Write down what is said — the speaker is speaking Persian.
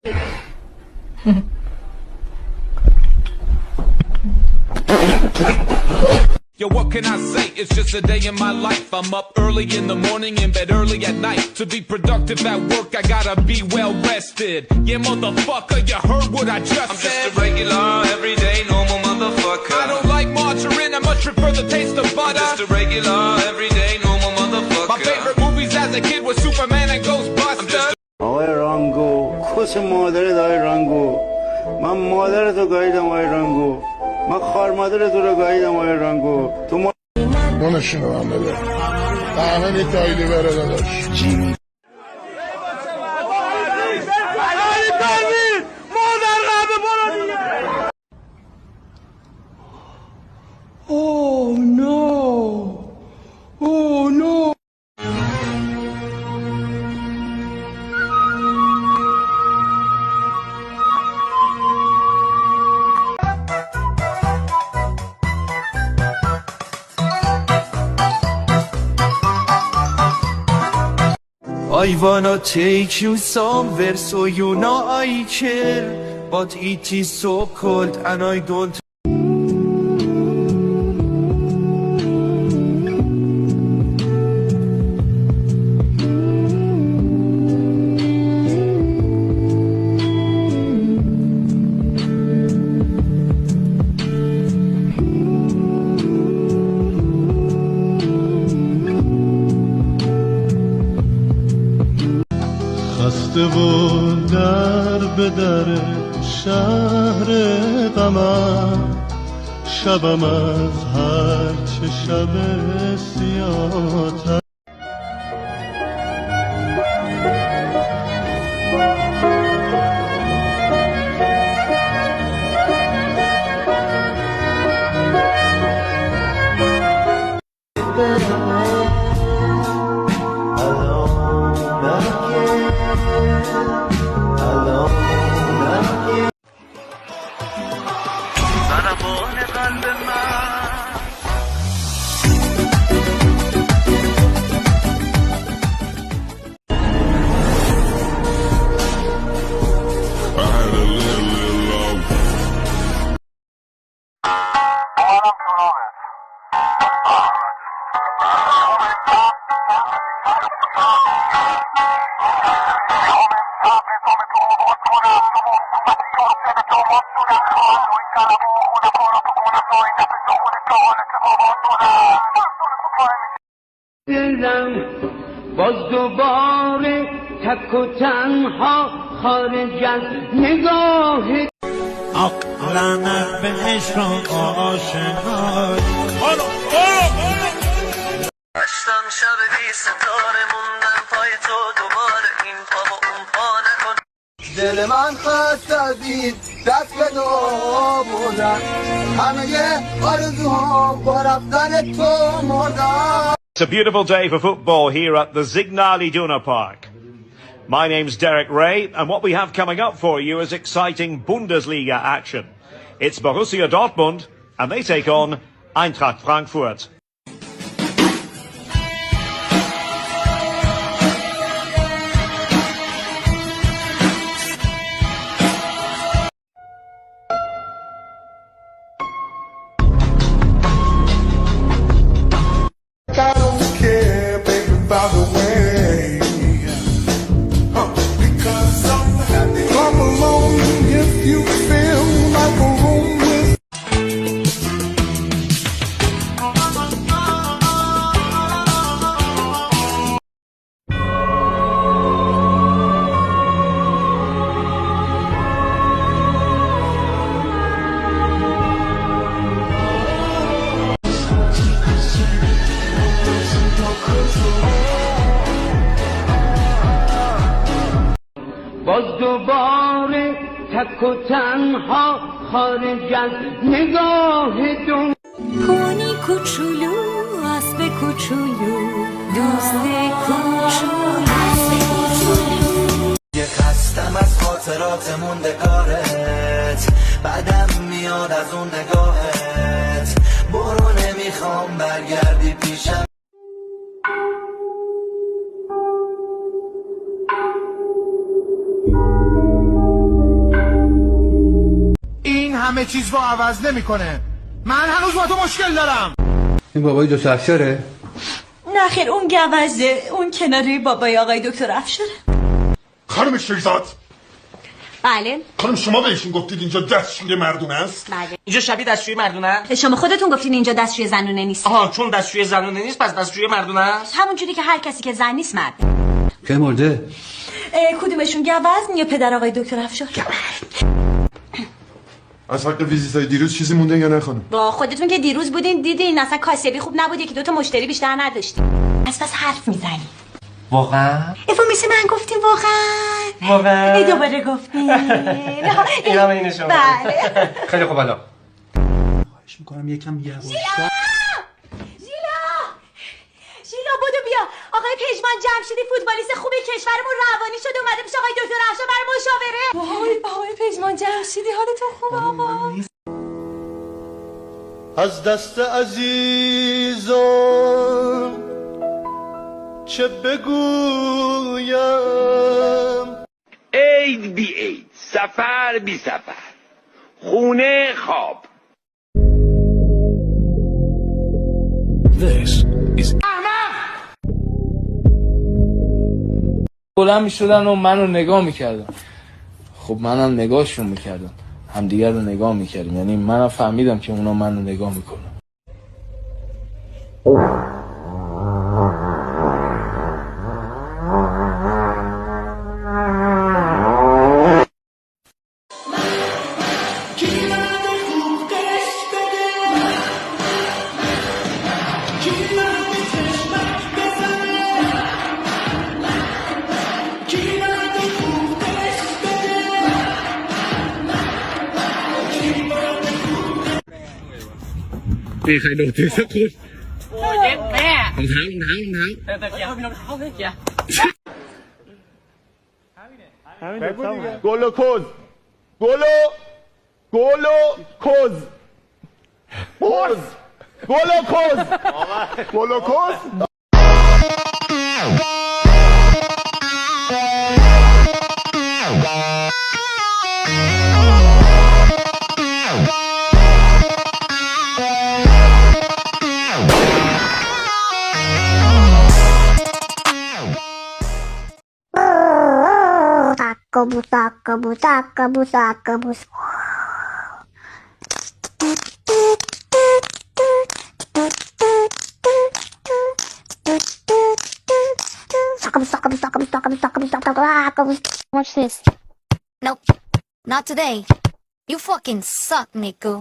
Yo, what can I say? It's just a day in my life. I'm up early in the morning, in bed early at night. To be productive at work, I gotta be well rested. Yeah, motherfucker, you heard what I just said. I'm just a regular, everyday, normal motherfucker. I don't like margarine, I much prefer the taste of butter. I'm just a regular, everyday, normal motherfucker. My favorite movies as a kid was Superman and Ghostbusters. آقای رانگو کس مادر دای رانگو من مادر تو گاییدم آقای رانگو من خار مادر تو رو گاییدم آقای رانگو تو منشونو هم بده همه میتایلی بره داداش جیمی Oh no! Oh no! I wanna take you somewhere so you know I care, but it is so cold and I don't. خسته و در به در شهر غمم شبم از هر چه شب سیاه‌تر باز دوباره تک و تنها خارج از نگاه عقلم به عشق آشنای داشتم شب بی ستاره موندم پای تو دوباره این پا و اون پا نکن دل من خسته دید دست به دعا بودن همه آرزوها با رفتن تو مردن. It's a beautiful day for football here at the Signal Iduna Park. My name's Derek Ray, and what we have coming up for you is exciting Bundesliga action. It's Borussia Dortmund, and they take on Eintracht Frankfurt. I don't care, baby, by the way, because I'm happy. Come along if you feel like a room with. باز دوباره تک و تنها خارج از نگاه دون پونی کوچولو اسب کوچولو دوست کوچولو یه خستم از خاطرات موندگارت بعدم میاد از اون نگاهت برو نمیخوام برگردی پیشم همه چیز رو عوض نمیکنه. من هنوز با تو مشکل دارم. این بابای دکتر افشاره؟ نه خیر اون گوزه، اون کناری بابای آقای دکتر افشاره. خانم شیرزاد. بله. خانم شما بهشون گفتید اینجا دستشوی مردونه است؟ بله. اینجا شبیه دستشوی مردونه است؟ شما خودتون گفتین اینجا دستشوی زنونه نیست. آها چون دستشوی زنونه نیست پس دستشوی مردونه است؟ همون جوری که هر کسی که زن نیست مرد. که مرده؟ کدومشون گوزن یا پدر آقای دکتر افشار؟ از حق ویزیتای دیروز چیزی مونده یا نه خانم؟ با خودتون که دیروز بودین دیدین اصلا کاسبی خوب نبود، یکی دوتا مشتری بیشتر نداشتیم. پس حرف میزنی. واقعا؟ افا مثل من گفتیم واقعا؟ ای دوباره گفتیم. اینا اینه شما. بله. خیلی خوب حالا. خواهش میکنم یکم یواش. شیلا بودو بیا. آقای پژمان جمشیدی فوتبالیست خوب کشورمون روانی شده اومده پیش آقای دکتر افشار برای مشاوره. وای آقای پژمان جمشیدی حالتون خوبه آقا؟ از دست عزیزم چه بگویم؟ عید بی عید، سفر بی سفر، خونه خواب. بلند میشدن و منو نگاه میکردن. خب منم نگاهشون میکردم، همدیگر رو نگاه میکردیم، یعنی منم فهمیدم که اونا منو نگاه میکنن.ตีใครโดนตีสักคนโอ้ยเย็บแม่รองเท้แต่เกี่ยวมีรองเท้าเกี่ยว گل و کز گل و کز گل و کز گل و کز Watch this. Nope. Not today. You fucking suck, Nico.